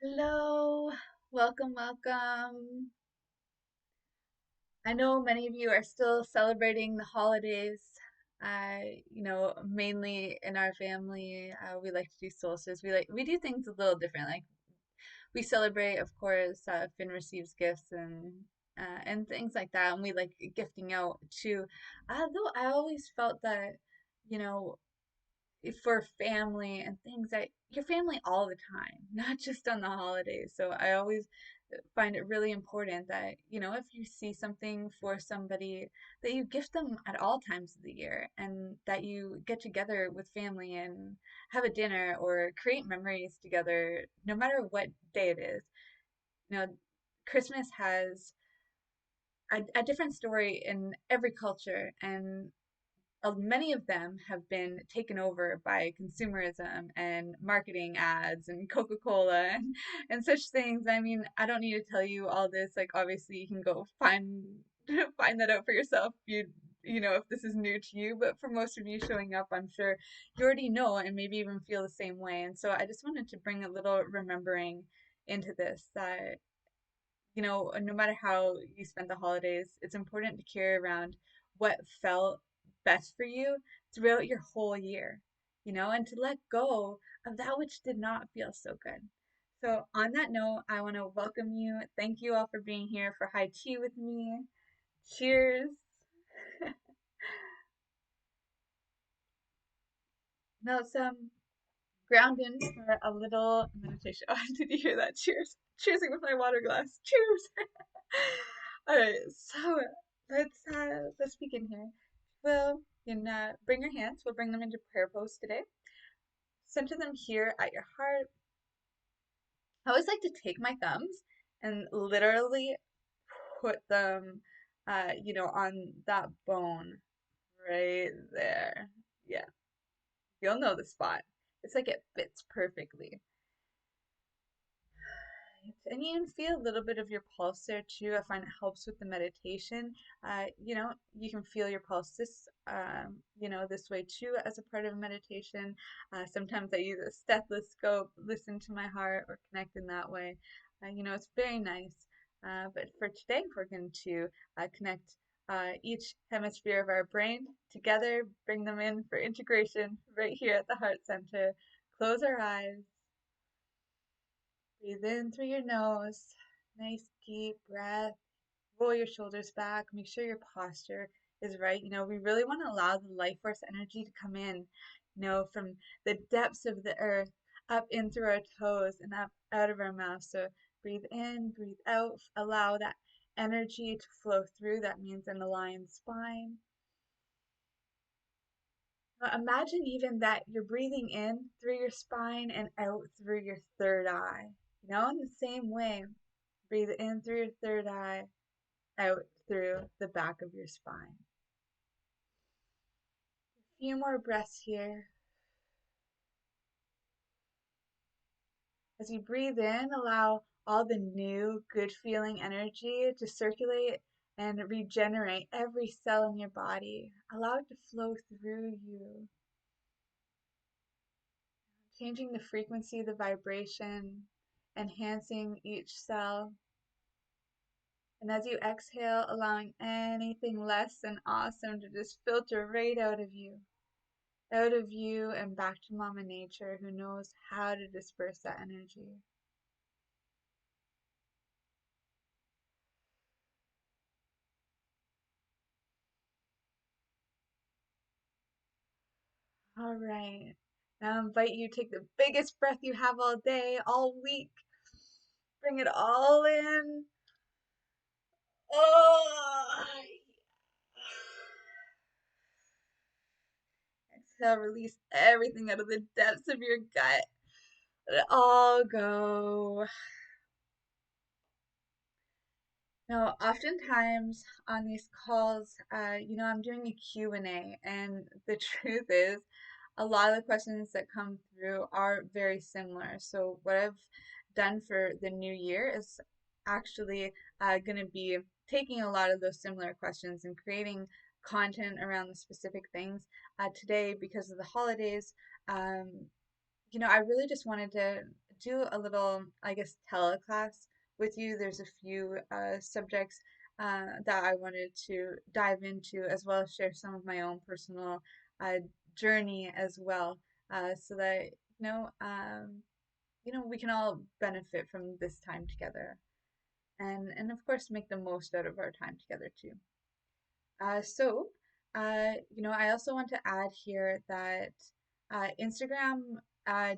Hello, welcome. I know many of you are still celebrating the holidays. Mainly in our family, we like to do solstice. We do things a little different. Like we celebrate, of course, Finn receives gifts and things like that, and we like gifting out too. Though I always felt that, you know, for family and things that your family all the time, not just on the holidays. So I always find it really important that, if you see something for somebody, that you gift them at all times of the year and that you get together with family and have a dinner or create memories together, no matter what day it is. You know, Christmas has a different story in every culture, and many of them have been taken over by consumerism and marketing ads and Coca-Cola and such things. I mean, I don't need to tell you all this. Like, obviously, you can go find find that out for yourself. If this is new to you, but for most of you showing up, I'm sure you already know and maybe even feel the same way. And so I just wanted to bring a little remembering into this that no matter how you spend the holidays, it's important to carry around what felt best for you throughout your whole year, and to let go of that which did not feel so good. So, on that note, I want to welcome you. Thank you all for being here for high tea with me. Cheers. Now, some ground in for a little meditation. Oh, did you hear that? Cheers. Cheersing with my water glass. Cheers. All right, so let's begin here. Well, you can bring your hands. We'll bring them into prayer pose today. Center them here at your heart. I always like to take my thumbs and literally put them, on that bone right there. Yeah, you'll know the spot. It's like it fits perfectly. And you can feel a little bit of your pulse there too. I find it helps with the meditation. You can feel your pulse this way too as a part of meditation. Sometimes I use a stethoscope, listen to my heart, or connect in that way. It's very nice. But for today, we're going to connect each hemisphere of our brain together, bring them in for integration right here at the heart center. Close our eyes. Breathe in through your nose. Nice deep breath. Roll your shoulders back. Make sure your posture is right. We really want to allow the life force energy to come in, from the depths of the earth up in through our toes and up out of our mouth. So breathe in, breathe out. Allow that energy to flow through. That means an aligned spine. Now imagine even that you're breathing in through your spine and out through your third eye. In the same way, breathe in through your third eye, out through the back of your spine. A few more breaths here. As you breathe in, allow all the new, good feeling energy to circulate and regenerate every cell in your body. Allow it to flow through you, changing the frequency, the vibration, enhancing each cell. And as you exhale, allowing anything less than awesome to just filter right out of you and back to Mama Nature, who knows how to disperse that energy. All right. Now I invite you to take the biggest breath you have all day, all week. Bring it all in. Oh, exhale, release everything out of the depths of your gut. Let it all go. Now, oftentimes on these calls, I'm doing a Q&A, and the truth is, a lot of the questions that come through are very similar. So what I've done for the new year is actually going to be taking a lot of those similar questions and creating content around the specific things. Today, because of the holidays, I really just wanted to do a little, I guess, teleclass with you. There's a few subjects that I wanted to dive into, as well as share some of my own personal uh, journey as well, so that we can all benefit from this time together, and of course make the most out of our time together too. I also want to add here that Instagram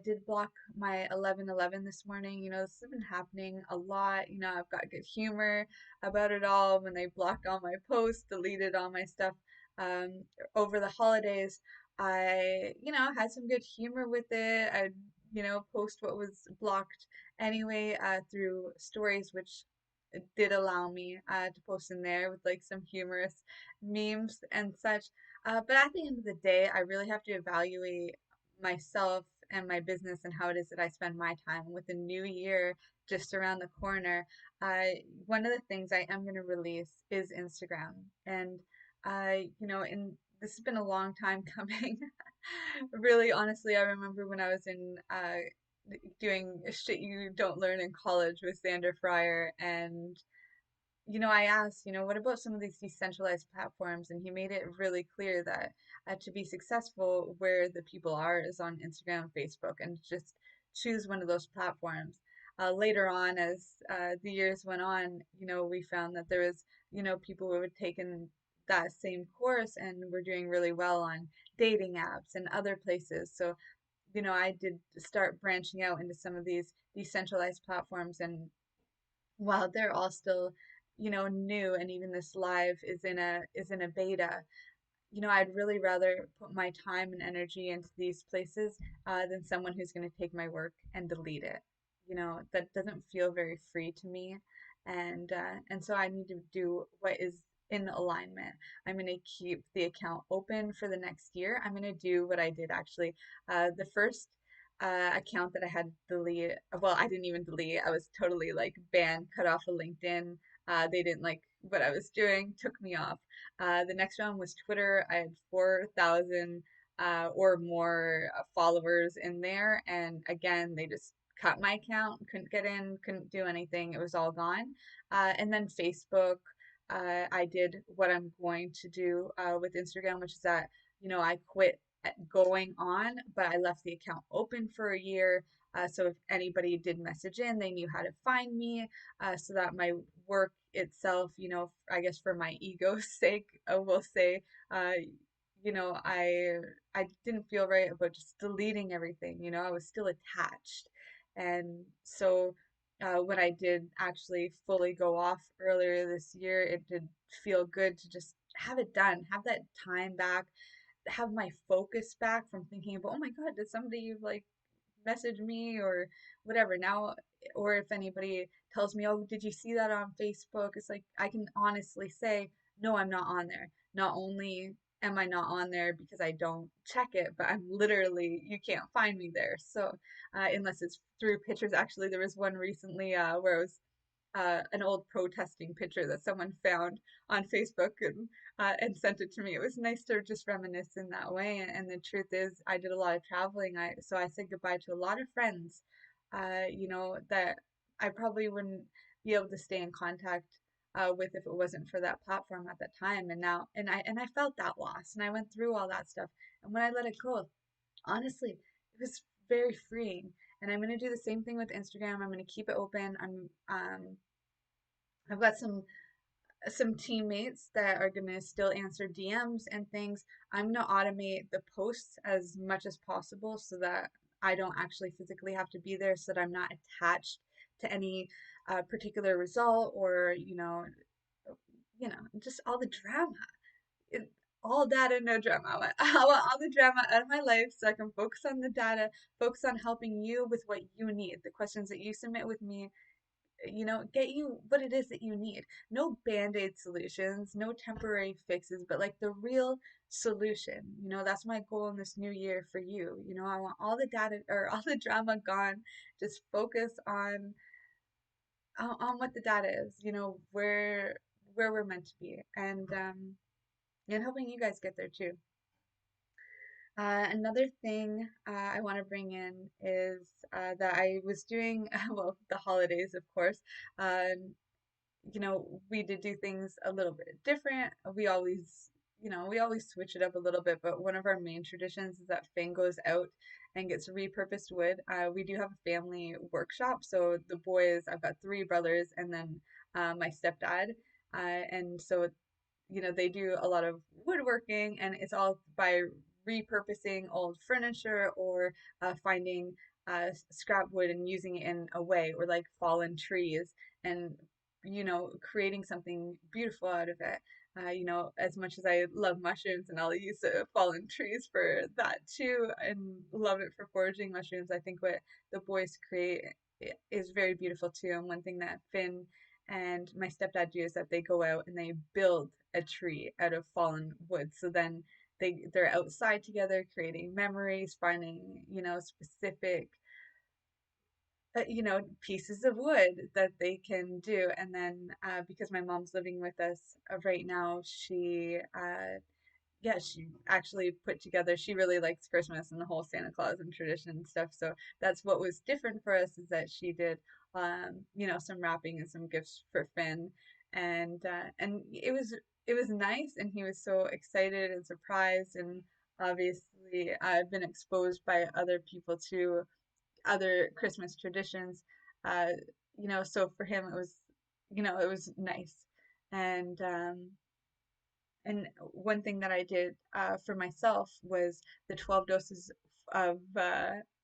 did block my 11:11 this morning. This has been happening a lot. I've got good humor about it all when they blocked all my posts, deleted all my stuff um, over the holidays. I had some good humor with it. I post what was blocked anyway through stories, which did allow me to post in there with like some humorous memes and such. But at the end of the day, I really have to evaluate myself and my business and how it is that I spend my time. With the new year just around the corner, one of the things I am going to release is Instagram. And, and this has been a long time coming. Really, honestly, I remember when I was in doing shit you don't learn in college with Xander Fryer, and I asked, what about some of these decentralized platforms? And he made it really clear that to be successful, where the people are is on Instagram, Facebook, and just choose one of those platforms. Later on, as the years went on, we found that there was, people who had taken that same course and were doing really well on dating apps and other places. So, I did start branching out into some of these decentralized platforms, and while they're all still new, and even this live is in a beta, I'd really rather put my time and energy into these places than someone who's going to take my work and delete it. That doesn't feel very free to me, and so I need to do what is in alignment. I'm going to keep the account open for the next year. I'm going to do what I did actually. The first account that I had to delete, well, I didn't even delete. I was totally like banned, cut off of LinkedIn. They didn't like what I was doing, took me off. The next one was Twitter. I had 4,000 or more followers in there. And again, they just cut my account, couldn't get in, couldn't do anything. It was all gone. And then Facebook, I did what I'm going to do with Instagram, which is that, I quit going on, but I left the account open for a year. So if anybody did message in, they knew how to find me, so that my work itself, I guess for my ego's sake, will say, uh, I didn't feel right about just deleting everything. I was still attached, and so when I did actually fully go off earlier this year, it did feel good to just have it done, have that time back, have my focus back from thinking about, oh my God, did somebody like message me or whatever now, or if anybody tells me, oh, did you see that on Facebook? It's like I can honestly say, no, I'm not on there. Not only am I not on there because I don't check it, but I'm literally, you can't find me there. So unless it's through pictures. Actually, there was one recently where I was an old protesting picture that someone found on Facebook, and sent it to me. It was nice to just reminisce in that way. And the truth is, I did a lot of traveling. So I said goodbye to a lot of friends, that I probably wouldn't be able to stay in contact with if it wasn't for that platform at that time. And I felt that loss, and I went through all that stuff. And when I let it go, honestly, it was very freeing. And I'm going to do the same thing with Instagram. I'm going to keep it open. I've got some teammates that are going to still answer DMs and things. I'm going to automate the posts as much as possible so that I don't actually physically have to be there, so that I'm not attached to any particular result, or just all the drama. It, all data, no drama. I want all the drama out of my life so I can focus on the data, focus on helping you with what you need. The questions that you submit with me, get you what it is that you need. No band-aid solutions, no temporary fixes, but like the real solution. That's my goal in this new year for you. I want all the data or all the drama gone. Just focus on what the data is, where we're meant to be, and helping you guys get there too. Another thing I want to bring in is that I was doing, well, the holidays, of course. Uh, we did do things a little bit different. We always switch it up a little bit, but one of our main traditions is that Finn goes out and gets repurposed wood. We do have a family workshop, so the boys, I've got three brothers and then my stepdad. And so they do a lot of woodworking, and it's all by repurposing old furniture or finding scrap wood and using it in a way, or like fallen trees, and creating something beautiful out of it. As much as I love mushrooms and I'll use fallen trees for that too, and love it for foraging mushrooms, I think what the boys create is very beautiful too. And one thing that Finn and my stepdad do is that they go out and they build a tree out of fallen wood. So then they're outside together creating memories, finding, specific pieces of wood that they can do. And then because my mom's living with us right now, she actually put together, she really likes Christmas and the whole Santa Claus and tradition and stuff. So that's what was different for us, is that she did, some wrapping and some gifts for Finn. And it was nice, and he was so excited and surprised. And obviously, I've been exposed by other people to other Christmas traditions. Uh, so for him, it was nice. And and one thing that I did for myself was the 12 doses of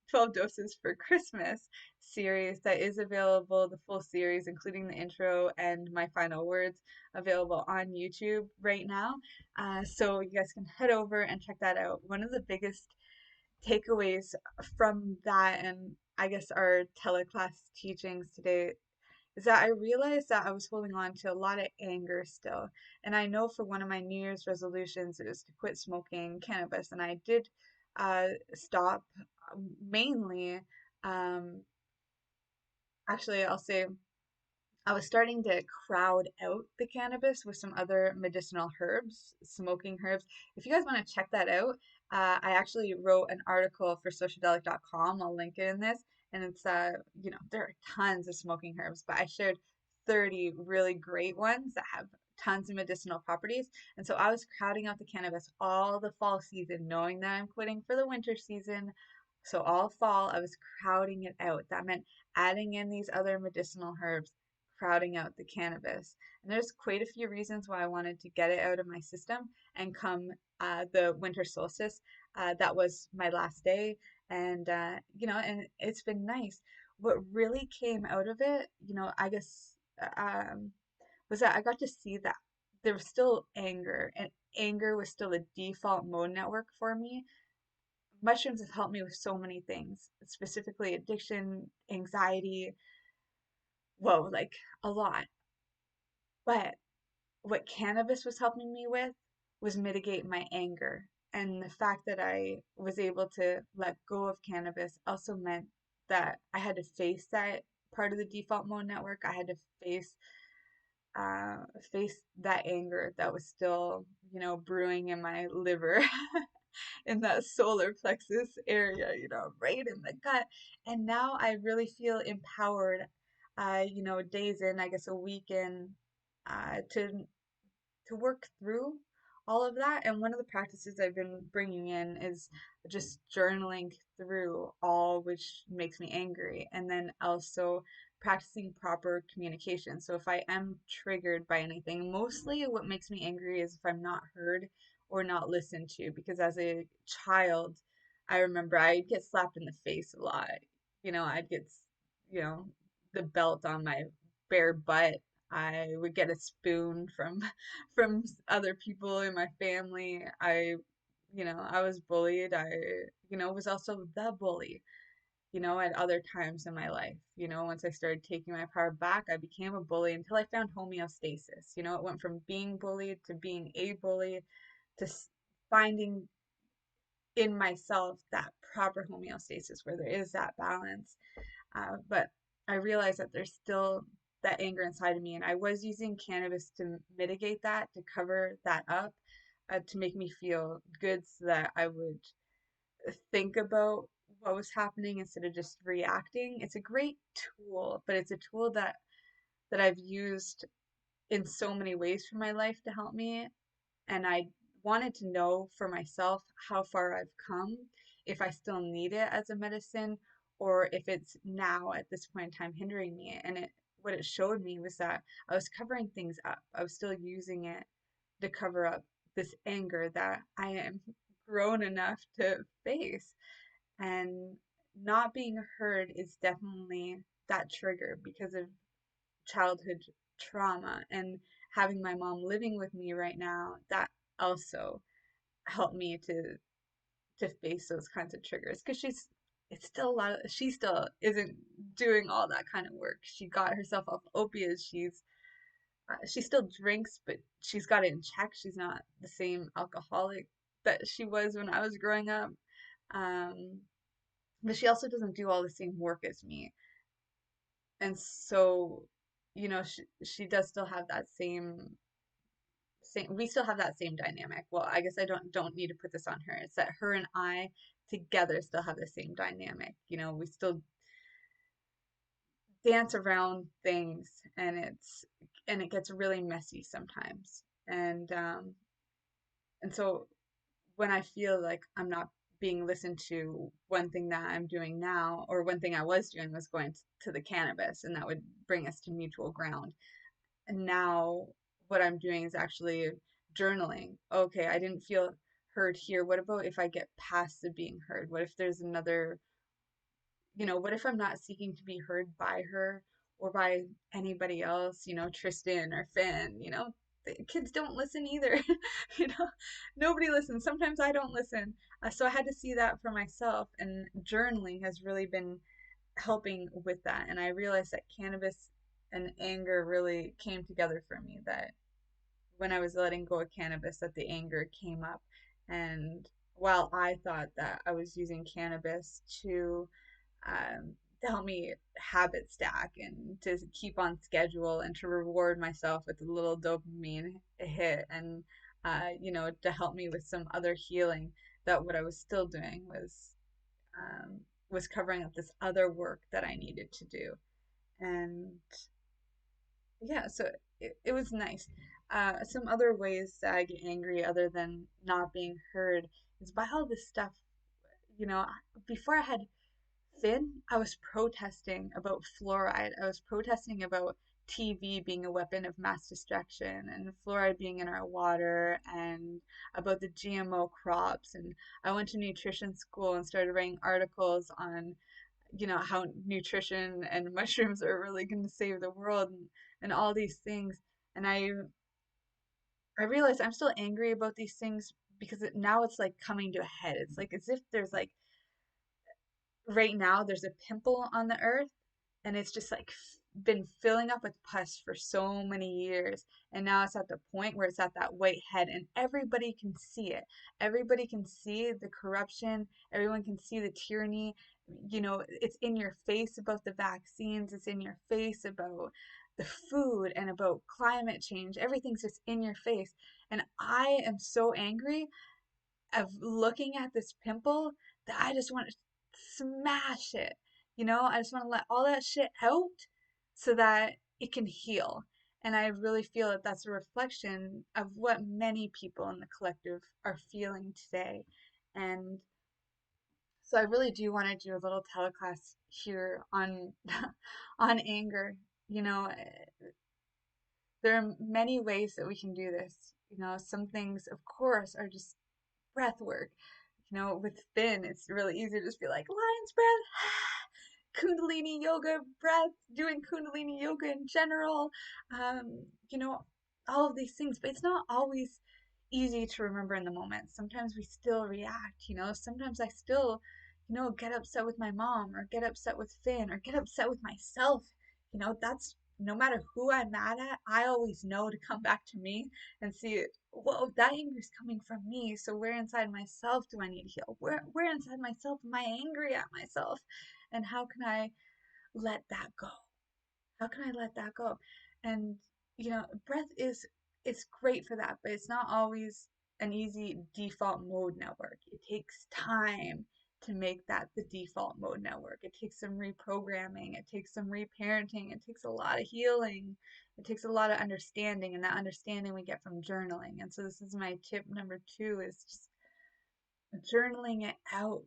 12 doses for Christmas series that is available, the full series, including the intro and my final words, available on YouTube right now. So you guys can head over and check that out. One of the biggest takeaways from that, and I guess our teleclass teachings today, is that I realized that I was holding on to a lot of anger still. And I know for one of my New Year's resolutions is to quit smoking cannabis, and I did stop, mainly. Um, Actually, I'll say I was starting to crowd out the cannabis with some other medicinal herbs, smoking herbs. If you guys want to check that out, I actually wrote an article for socialdelic.com. I'll link it in this. And it's, there are tons of smoking herbs, but I shared 30 really great ones that have tons of medicinal properties. And so I was crowding out the cannabis all the fall season, knowing that I'm quitting for the winter season. So all fall, I was crowding it out. That meant adding in these other medicinal herbs, crowding out the cannabis. And there's quite a few reasons why I wanted to get it out of my system. And come the winter solstice, that was my last day. And it's been nice. What really came out of it, I guess, was that I got to see that there was still anger, and anger was still a default mode network for me. Mushrooms have helped me with so many things, specifically addiction, anxiety, whoa, like a lot. But what cannabis was helping me with was mitigate my anger. And the fact that I was able to let go of cannabis also meant that I had to face that part of the default mode network. I had to uh, face that anger that was still, brewing in my liver, in that solar plexus area, right in the gut. And now I really feel empowered, days in, I guess a week in, to work through all of that. And one of the practices I've been bringing in is just journaling through all which makes me angry, and then also practicing proper communication. So if I am triggered by anything, mostly what makes me angry is if I'm not heard or not listened to, because as a child, I remember I'd get slapped in the face a lot. I'd get, you know, the belt on my bare butt. I would get a spoon from from other people in my family. I was bullied. I was also the bully, at other times in my life. Once I started taking my power back, I became a bully until I found homeostasis. It went from being bullied to being a bully to finding in myself that proper homeostasis where there is that balance. But I realized that there's still that anger inside of me, and I was using cannabis to mitigate that, to cover that up, to make me feel good, so that I would, think about what was happening instead of just reacting. It's a great tool, but it's a tool that I've used in so many ways for my life to help me. And I wanted to know for myself how far I've come, if I still need it as a medicine, or if it's now at this point in time hindering me. And what it showed me was that I was covering things up. I was still using it to cover up this anger that I am grown enough to face. And not being heard is definitely that trigger because of childhood trauma, and having my mom living with me right now, that also helped me to face those kinds of triggers, because it's still a lot of, she still isn't doing all that kind of work. She got herself off opiates. She still drinks, but she's got it in check. She's not the same alcoholic that she was when I was growing up. um but she also doesn't do all the same work as me. And so, she does still have that same we still have that same dynamic. Well, I guess I don't need to put this on her. It's that her and I together still have the same dynamic. We still dance around things, and it gets really messy sometimes. And so when I feel like I'm not being listened to, one thing that I'm doing now, or one thing I was doing, was going to the cannabis, and that would bring us to mutual ground. And now what I'm doing is actually journaling. Okay, I didn't feel heard here. What about if I get past the being heard? What if there's another, what if I'm not seeking to be heard by her or by anybody else, Tristan or Finn, the kids don't listen either. you know, Nobody listens. Sometimes I don't listen. So I had to see that for myself, and journaling has really been helping with that. And I realized that cannabis and anger really came together for me, that when I was letting go of cannabis, that the anger came up. And while I thought that I was using cannabis to help me habit stack and to keep on schedule and to reward myself with a little dopamine hit, and to help me with some other healing, that what I was still doing was covering up this other work that I needed to do. And yeah, so it was nice. Some other ways that I get angry other than not being heard is by all this stuff. You know, Before I had Finn, I was protesting about fluoride. I was protesting about TV being a weapon of mass destruction, and fluoride being in our water, and about the GMO crops. And I went to nutrition school and started writing articles on, how nutrition and mushrooms are really going to save the world, and all these things. And I realized I'm still angry about these things because now it's like coming to a head. It's like as if there's like right now there's a pimple on the earth, and it's just like been filling up with pus for so many years, and now it's at the point where it's at that white head, and everybody can see it. Everybody can see the corruption. Everyone can see the tyranny. It's in your face about the vaccines. It's in your face about the food and about climate change. Everything's just in your face. And I am so angry of looking at this pimple that I just want to smash it. I just want to let all that shit out so that it can heal. And I really feel that that's a reflection of what many people in the collective are feeling today. And so I really do want to do a little teleclass here on on anger. You know, there are many ways that we can do this. Some things, of course, are just breath work. With Finn, it's really easy to just be like, lion's breath, Kundalini yoga breath, doing Kundalini yoga in general, um, you know, all of these things. But it's not always easy to remember in the moment. Sometimes we still react. Sometimes I still, get upset with my mom, or get upset with Finn, or get upset with myself. That's no matter who I'm mad at, I always know to come back to me and see, whoa, that anger is coming from me. So where inside myself do I need to heal? Where inside myself am I angry at myself? And how can I let that go? How can I let that go? And breath is it's great for that, but it's not always an easy default mode network. It takes time. to make that the default mode network. It takes some reprogramming, it takes some reparenting, it takes a lot of healing, it takes a lot of understanding, and that understanding we get from journaling. And so this is my tip number two, is just journaling it out.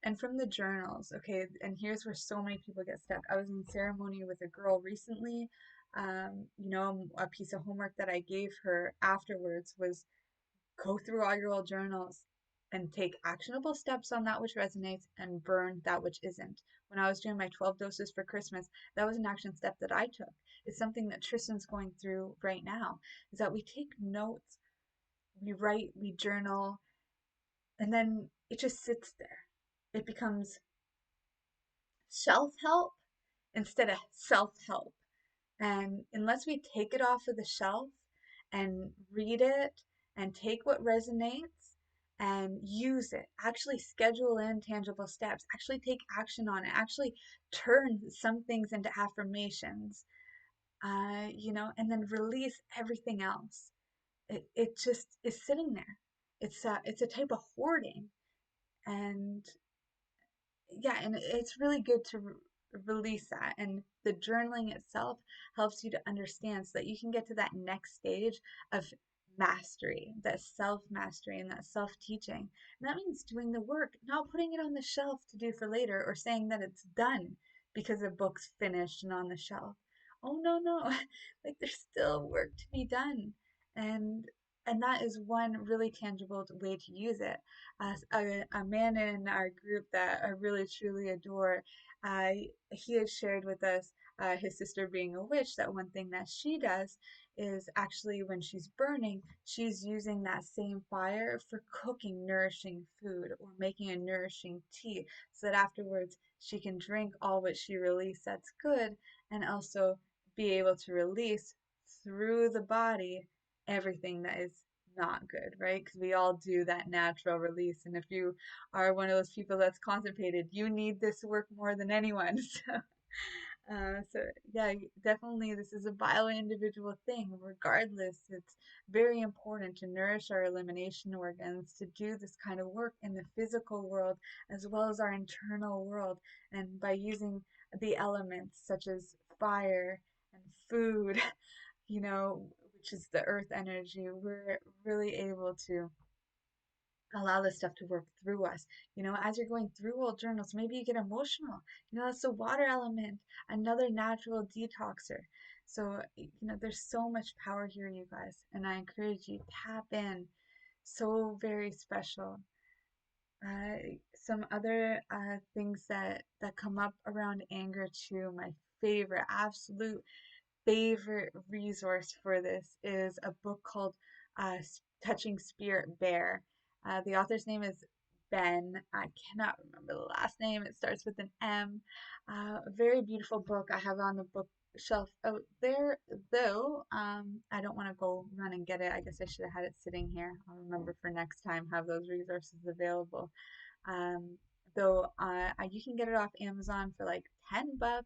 And from the journals, okay, and here's where so many people get stuck. I was in ceremony with a girl recently. A piece of homework that I gave her afterwards was go through all your old journals and take actionable steps on that which resonates and burn that which isn't. When I was doing my 12 doses for Christmas, that was an action step that I took. It's something that Tristan's going through right now, is that we take notes, we write, we journal, and then it just sits there. It becomes self help instead of self help. And unless we take it off of the shelf and read it and take what resonates and use it, actually schedule in tangible steps, actually take action on it, actually turn some things into affirmations, and then release everything else. It just is sitting there. It's a type of hoarding. And yeah, and it's really good to release that. And the journaling itself helps you to understand so that you can get to that next stage of mastery, that self mastery and that self teaching. And that means doing the work, not putting it on the shelf to do for later or saying that it's done because the book's finished and on the shelf. Oh, no, no. Like there's still work to be done. And and that is one really tangible way to use it. A man in our group that I really truly adore, uh, he had shared with us, his sister being a witch, that one thing that she does is actually when she's burning, she's using that same fire for cooking nourishing food or making a nourishing tea so that afterwards she can drink all what she released that's good and also be able to release through the body everything that is not good, right? Because we all do that natural release. And if you are one of those people that's constipated, you need this work more than anyone. So yeah, definitely this is a bio-individual thing. Regardless, it's very important to nourish our elimination organs, to do this kind of work in the physical world as well as our internal world. And by using the elements such as fire and food, which is the earth energy, we're really able to allow this stuff to work through us. As you're going through old journals, maybe you get emotional. That's the water element, another natural detoxer. So, there's so much power here, you guys, and I encourage you tap in. So very special. Some other things that come up around anger too. My favorite, absolute favorite resource for this is a book called Touching Spirit Bear. The author's name is Ben. I cannot remember the last name. It starts with an M. A very beautiful book I have on the bookshelf out there, though. I don't want to go run and get it. I guess I should have had it sitting here. I'll remember for next time, have those resources available. Um, though you can get it off Amazon for like $10.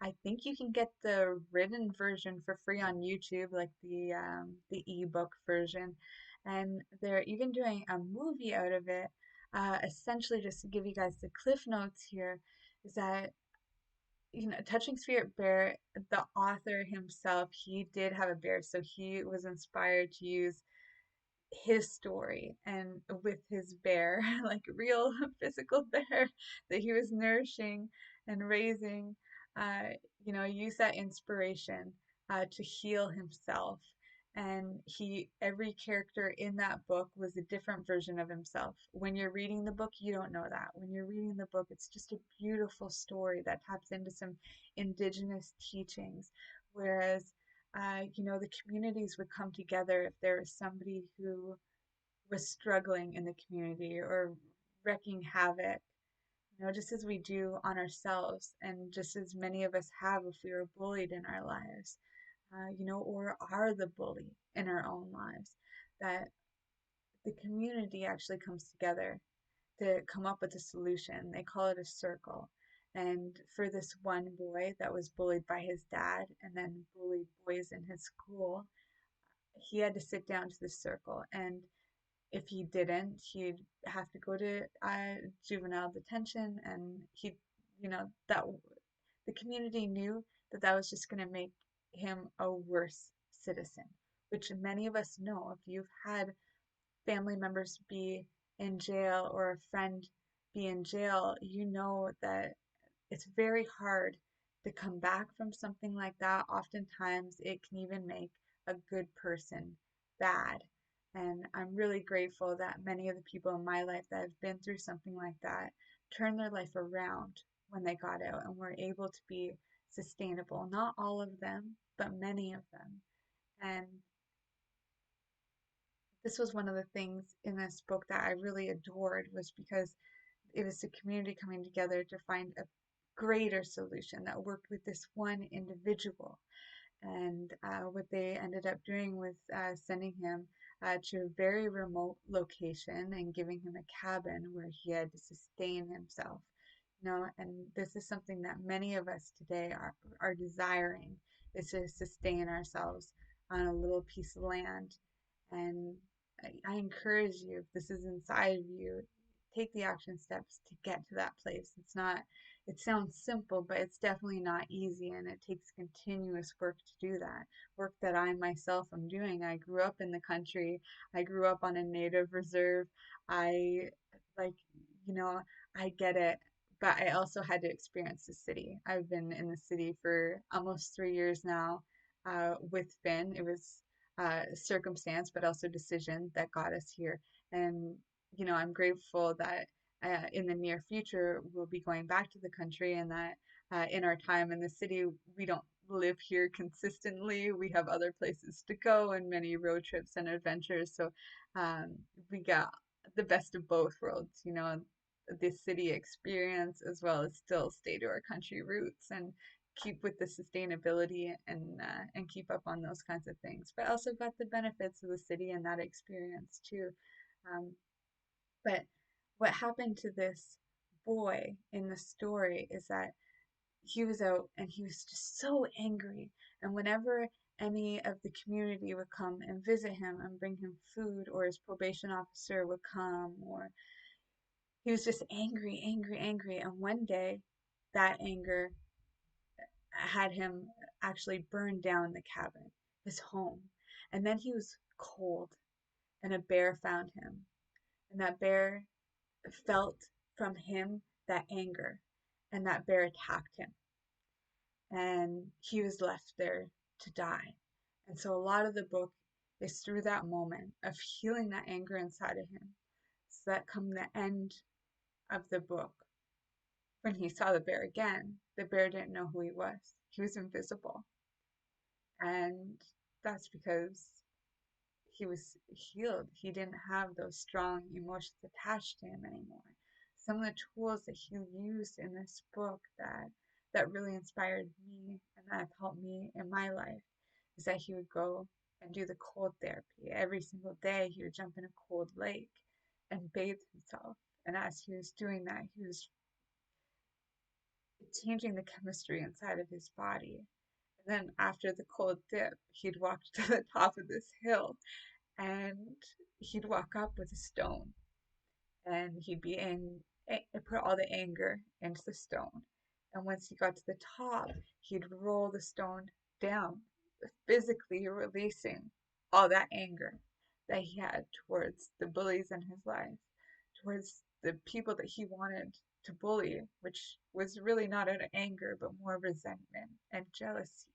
I think you can get the written version for free on YouTube, like the ebook version, and they're even doing a movie out of it. Essentially, just to give you guys the cliff notes here, is that Touching Spirit Bear, the author himself, he did have a bear, so he was inspired to use his story and with his bear, like real physical bear that he was nourishing and raising, uh, use that inspiration to heal himself. And every character in that book was a different version of himself. When you're reading the book, you don't know that. When you're reading the book, it's just a beautiful story that taps into some indigenous teachings. Whereas the communities would come together if there was somebody who was struggling in the community or wreaking havoc, just as we do on ourselves, and just as many of us have if we were bullied in our lives, or are the bully in our own lives, that the community actually comes together to come up with a solution. They call it a circle. And for this one boy that was bullied by his dad and then bullied boys in his school, he had to sit down to the circle. And if he didn't, he'd have to go to juvenile detention, and he, that the community knew that that was just going to make him a worse citizen, which many of us know. If you've had family members be in jail or a friend be in jail, you know that it's very hard to come back from something like that. Oftentimes, it can even make a good person bad. And I'm really grateful that many of the people in my life that have been through something like that turned their life around when they got out and were able to be sustainable. Not all of them, but many of them. And this was one of the things in this book that I really adored, was because it was the community coming together to find a greater solution that worked with this one individual. And what they ended up doing was sending him to a very remote location and giving him a cabin where he had to sustain himself. And this is something that many of us today are desiring, is to sustain ourselves on a little piece of land. And I encourage you, if this is inside of you, take the action steps to get to that place. It sounds simple, but it's definitely not easy, and it takes continuous work to do that. Work that I myself am doing. I grew up in the country. I grew up on a native reserve. I like, you know, I get it, but I also had to experience the city. I've been in the city for almost 3 years now, with Finn. It was circumstance, but also decision that got us here. And, I'm grateful that in the near future, we'll be going back to the country, and that in our time in the city, we don't live here consistently. We have other places to go and many road trips and adventures. So um, we got the best of both worlds, the city experience as well as still stay to our country roots and keep with the sustainability and keep up on those kinds of things. But also got the benefits of the city and that experience too. Um, but what happened to this boy in the story is that he was out and he was just so angry. And whenever any of the community would come and visit him and bring him food, or his probation officer would come, or he was just angry, angry, angry. And one day, that anger had him actually burn down the cabin, his home. And then he was cold, and a bear found him. And that bear felt from him that anger, and that bear attacked him. And he was left there to die. And so a lot of the book is through that moment of healing that anger inside of him. So that come the end of the book, when he saw the bear again, the bear didn't know who he was. He was invisible. And that's because he was healed. He didn't have those strong emotions attached to him anymore. Some of the tools that he used in this book that really inspired me and that have helped me in my life is that he would go and do the cold therapy. Every single day he would jump in a cold lake and bathe himself. And as he was doing that, he was changing the chemistry inside of his body. And then after the cold dip, he'd walk to the top of this hill, and he'd walk up with a stone, and he'd be put all the anger into the stone. And once he got to the top, he'd roll the stone down, physically releasing all that anger that he had towards the bullies in his life, towards the people that he wanted to bully, which was really not out of anger, but more resentment and jealousy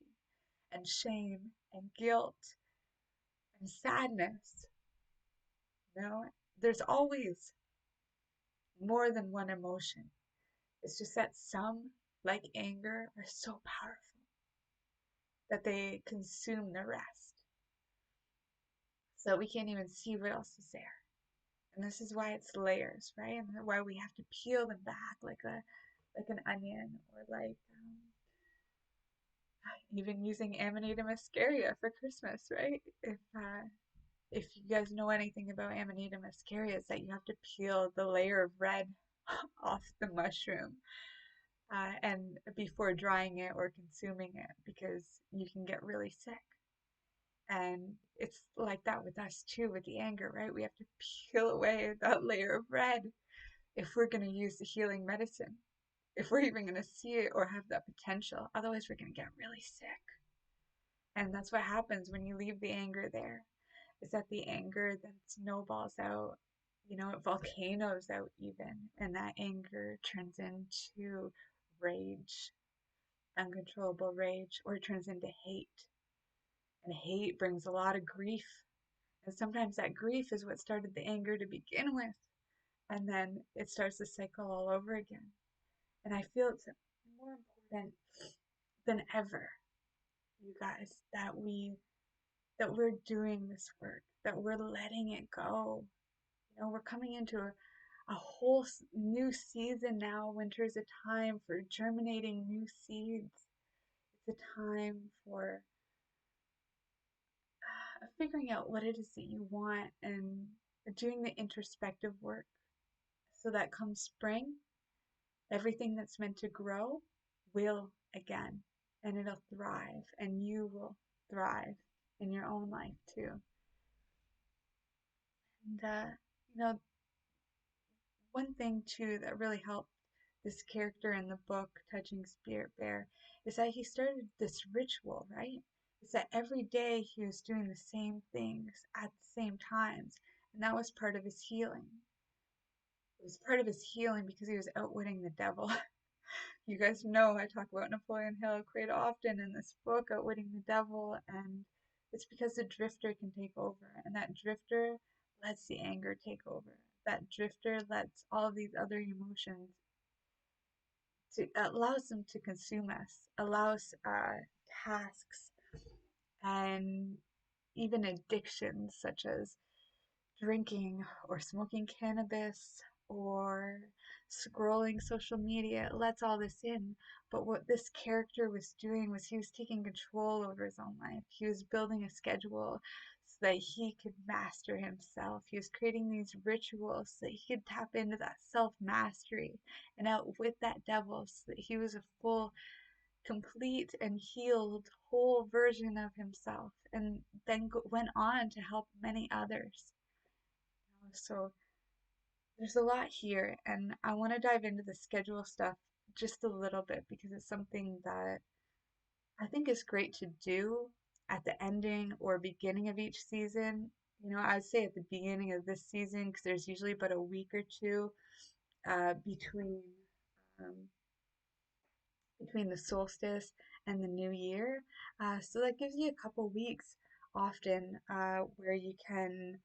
and shame and guilt and sadness. There's always more than one emotion. It's just that some, like anger, are so powerful that they consume the rest. So we can't even see what else is there. And this is why it's layers, right? And why we have to peel them back like an onion, or like even using Amanita muscaria for Christmas, right? If you guys know anything about Amanita muscaria, it's that you have to peel the layer of red off the mushroom, and before drying it or consuming it, because you can get really sick. And it's like that with us too, with the anger, right? We have to peel away that layer of red if we're going to use the healing medicine, if we're even going to see it or have that potential. Otherwise, we're going to get really sick. And that's what happens when you leave the anger there, is that the anger then snowballs out, it volcanoes out even. And that anger turns into rage, uncontrollable rage, or it turns into hate. And hate brings a lot of grief. And sometimes that grief is what started the anger to begin with. And then it starts the cycle all over again. And I feel it's more important than ever, you guys, that we're doing this work, that we're letting it go. We're coming into a whole new season now. Winter is a time for germinating new seeds. It's a time for figuring out what it is that you want and doing the introspective work so that come spring, everything that's meant to grow will again, and it'll thrive, and you will thrive in your own life too. And, one thing too that really helped this character in the book, Touching Spirit Bear, is that he started this ritual, right? It's that every day he was doing the same things at the same times. And that was part of his healing. It was part of his healing because he was outwitting the devil. You guys know I talk about Napoleon Hill quite often in this book, Outwitting the Devil, and it's because the drifter can take over, and that drifter lets the anger take over. That drifter lets all of these other emotions allows them to consume us, allows tasks and even addictions such as drinking or smoking cannabis or scrolling social media. It lets all this in. But what this character was doing was he was taking control over his own life. He was building a schedule so that he could master himself. He was creating these rituals so that he could tap into that self mastery and outwit that devil so that he was a full, complete, and healed whole version of himself, and then went on to help many others. So there's a lot here, and I want to dive into the schedule stuff just a little bit because it's something that I think is great to do at the ending or beginning of each season. I'd say at the beginning of this season because there's usually about a week or two um, between the solstice and the new year. So that gives you a couple weeks often where you can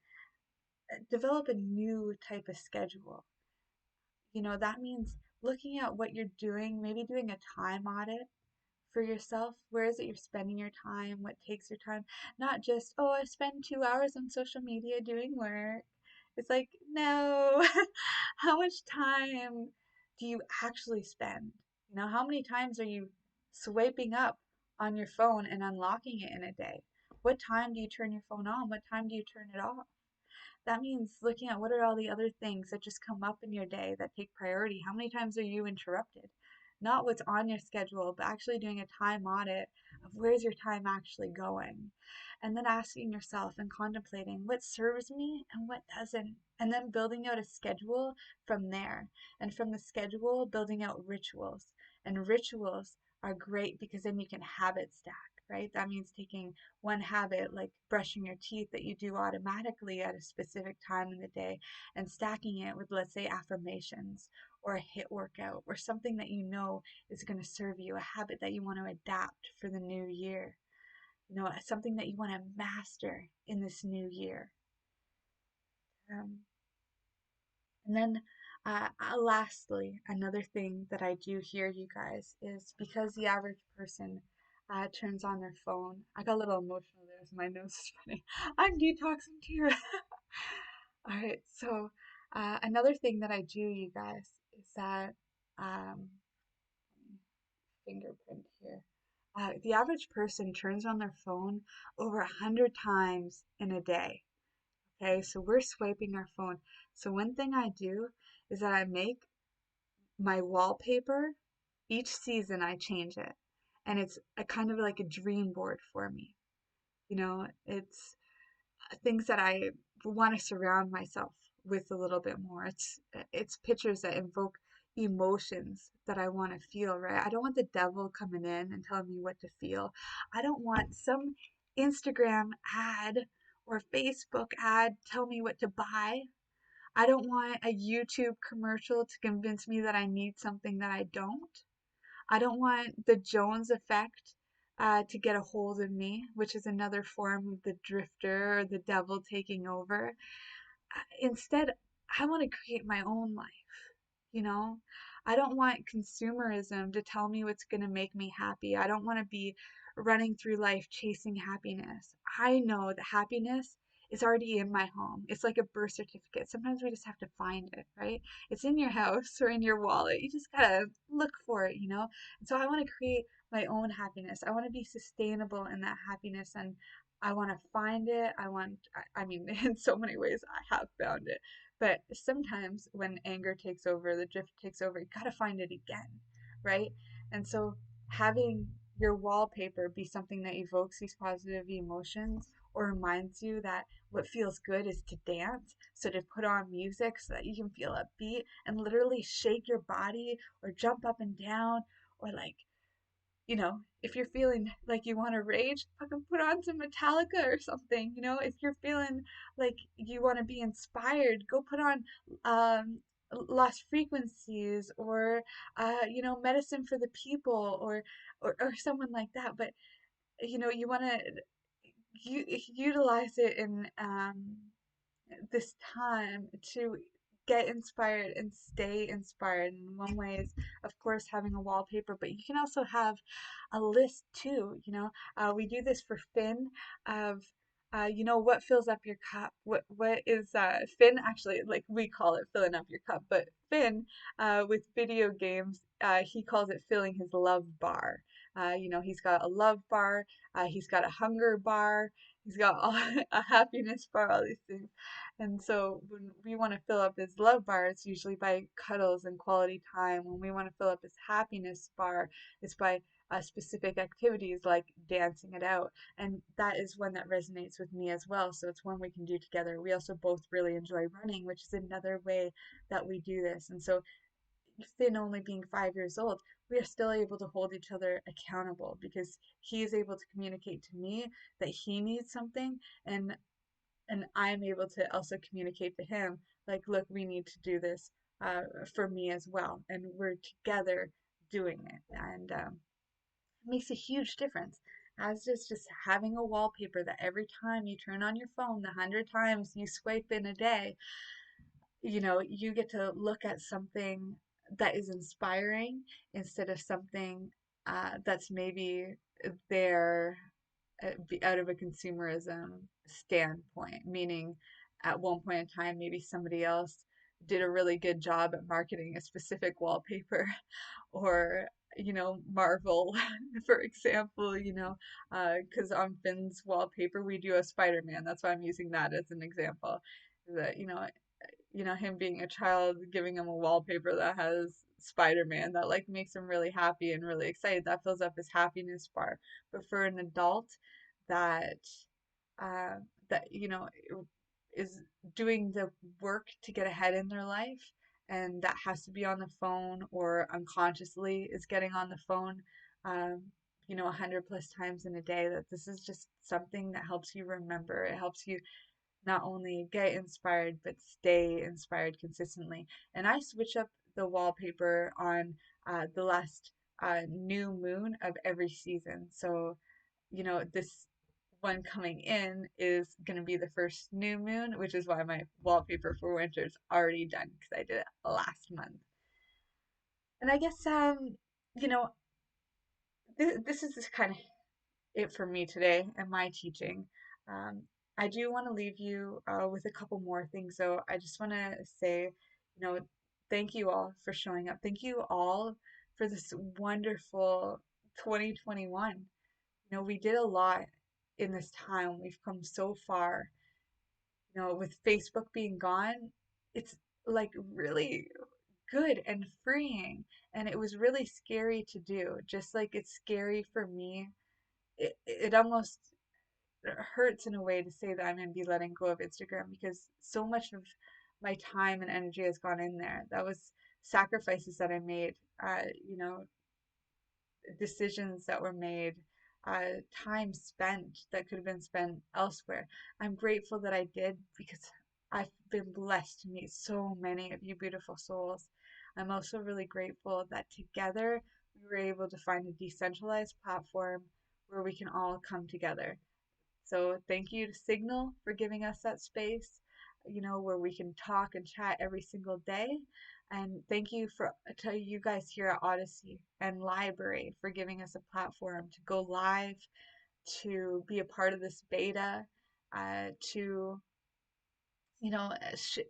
develop a new type of schedule. That means looking at what you're doing, maybe doing a time audit for yourself. Where is it you're spending your time? What takes your time? Not just, oh, I spend 2 hours on social media doing work. It's like, no, how much time do you actually spend? How many times are you swiping up on your phone and unlocking it in a day? What time do you turn your phone on? What time do you turn it off? That means looking at what are all the other things that just come up in your day that take priority. How many times are you interrupted? Not what's on your schedule, but actually doing a time audit of where's your time actually going. And then asking yourself and contemplating what serves me and what doesn't. And then building out a schedule from there. And from the schedule, building out rituals. And rituals are great because then you can habit stack, right? That means taking one habit like brushing your teeth that you do automatically at a specific time in the day and stacking it with, let's say, affirmations or a HIIT workout or something that you know is going to serve you, a habit that you want to adapt for the new year, something that you want to master in this new year. Um, and then lastly, another thing that I do here, you guys, is because the average person turns on their phone. I got a little emotional there, so my nose is funny. I'm detoxing too. All right, so another thing that I do, you guys, is that fingerprint here. The average person turns on their phone over 100 times in a day. Okay, so we're swiping our phone. So one thing I do is that I make my wallpaper, each season I change it. And it's a kind of like a dream board for me. It's things that I want to surround myself with a little bit more. It's pictures that invoke emotions that I want to feel, right? I don't want the devil coming in and telling me what to feel. I don't want some Instagram ad or Facebook ad tell me what to buy. I don't want a YouTube commercial to convince me that I need something that I don't. I don't want the Jones effect to get a hold of me, which is another form of the drifter or the devil taking over. Instead, I want to create my own life. You know, I don't want consumerism to tell me what's going to make me happy. I don't want to be running through life chasing happiness. I know that happiness is already in my home. It's like a birth certificate. Sometimes we just have to find it, right? It's in your house or in your wallet. You just gotta look for it, you know? And so I want to create my own happiness. I want to be sustainable in that happiness, and I want to find it. I mean, in so many ways, I have found it, but sometimes when anger takes over, the drift takes over, you gotta find it again, right? And so having your wallpaper be something that evokes these positive emotions or reminds you that what feels good is to dance. So to put on music so that you can feel upbeat and literally shake your body or jump up and down, or like, if you're feeling like you want to rage, fucking put on some Metallica or something. If you're feeling like you want to be inspired, go put on um, Lost Frequencies, or Medicine for the People, or someone like that. But you want to utilize it in this time to get inspired and stay inspired. And one way is, of course, having a wallpaper, but you can also have a list too. We do this for Finn of, what fills up your cup. What is Finn actually, like, we call it filling up your cup, but Finn, with video games, he calls it filling his love bar. He's got a love bar, he's got a hunger bar, he's got a happiness bar, all these things. And so when we want to fill up his love bar, it's usually by cuddles and quality time. When we want to fill up his happiness bar, it's by specific activities like dancing it out. And that is one that resonates with me as well. So it's one we can do together. We also both really enjoy running, which is another way that we do this. And so, Finn only being 5 years old, we are still able to hold each other accountable because he is able to communicate to me that he needs something, and I'm able to also communicate to him, like, look, we need to do this for me as well, and we're together doing it, and it makes a huge difference. As just having a wallpaper that every time you turn on your phone, the 100 times you swipe in a day, you get to look at something that is inspiring instead of something that's maybe there out of a consumerism standpoint, meaning at one point in time, maybe somebody else did a really good job at marketing a specific wallpaper, or Marvel, for example, because on Finn's wallpaper we do a Spider-Man. That's why I'm using that as an example. That him being a child, giving him a wallpaper that has Spider-Man, that like makes him really happy and really excited. That fills up his happiness bar. But for an adult that uh, is doing the work to get ahead in their life, and that has to be on the phone or unconsciously is getting on the phone, um, 100 plus times in a day, that this is just something that helps you remember. It helps you not only get inspired but stay inspired consistently. And I switch up the wallpaper on the last new moon of every season. So, this one coming in is going to be the first new moon, which is why my wallpaper for winter is already done because I did it last month. And I guess, you know, this is just kind of it for me today and my teaching. Um, I do want to leave you with a couple more things, though. I just want to say, thank you all for showing up. Thank you all for this wonderful 2021. We did a lot in this time. We've come so far. With Facebook being gone, it's like really good and freeing. And it was really scary to do, just like it's scary for me. It almost hurts in a way to say that I'm going to be letting go of Instagram because so much of my time and energy has gone in there. That was sacrifices that I made, you know, decisions that were made, time spent that could have been spent elsewhere. I'm grateful that I did because I've been blessed to meet so many of you beautiful souls. I'm also really grateful that together we were able to find a decentralized platform where we can all come together. So thank you to Signal for giving us that space, you know, where we can talk and chat every single day. And thank you for to you guys here at Odyssey and Library for giving us a platform to go live, to be a part of this beta, to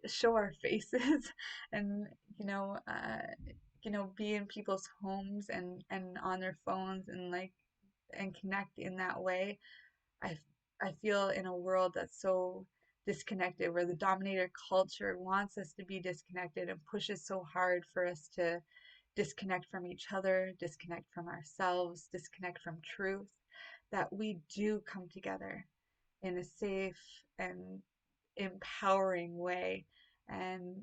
show our faces and you know uh, be in people's homes and on their phones and like and connect in that way. I I feel in a world that's so disconnected, where the dominator culture wants us to be disconnected and pushes so hard for us to disconnect from each other, disconnect from ourselves, disconnect from truth, that we do come together in a safe and empowering way. And,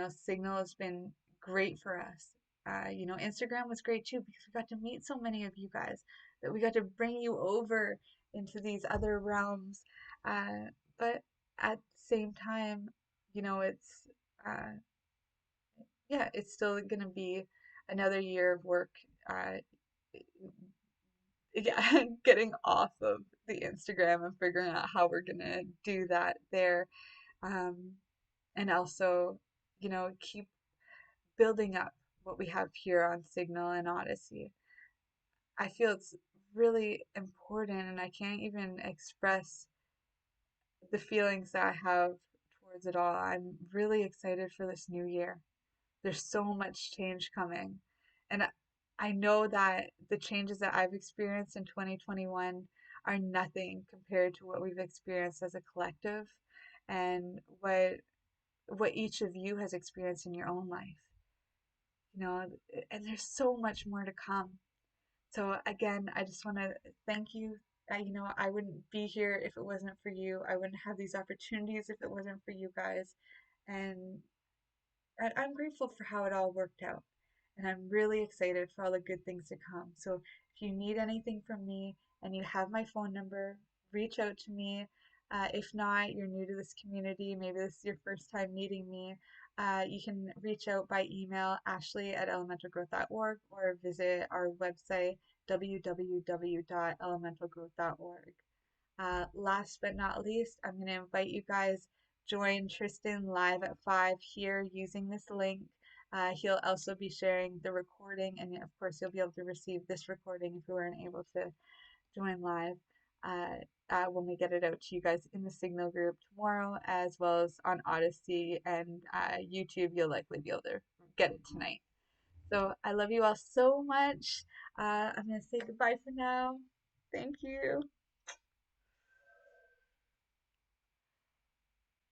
Signal has been great for us. Instagram was great too because we got to meet so many of you guys, that we got to bring you over into these other realms. But at the same time, it's, uh, yeah, it's still going to be another year of work. Uh, yeah, getting off of the Instagram and figuring out how we're going to do that there. Um, and also, keep building up what we have here on Signal and Odyssey. I feel it's really important, and I can't even express the feelings that I have towards it all. I'm really excited for this new year. There's so much change coming. And I know that the changes that I've experienced in 2021 are nothing compared to what we've experienced as a collective and what each of you has experienced in your own life. You know, and there's so much more to come. So again, I just want to thank you. I wouldn't be here if it wasn't for you. I wouldn't have these opportunities if it wasn't for you guys. And I'm grateful for how it all worked out. And I'm really excited for all the good things to come. So if you need anything from me and you have my phone number, reach out to me. If not, you're new to this community, maybe this is your first time meeting me, you can reach out by email, ashley@elementalgrowth.org, or visit our website, www.elementalgrowth.org. Last but not least, I'm going to invite you guys join Tristan live at 5 here using this link. He'll also be sharing the recording, and of course, you'll be able to receive this recording if you weren't able to join live when we get it out to you guys in the Signal group tomorrow, as well as on Odyssey and YouTube. You'll likely be able to get it tonight. So I love you all so much. I'm going to say goodbye for now. Thank you.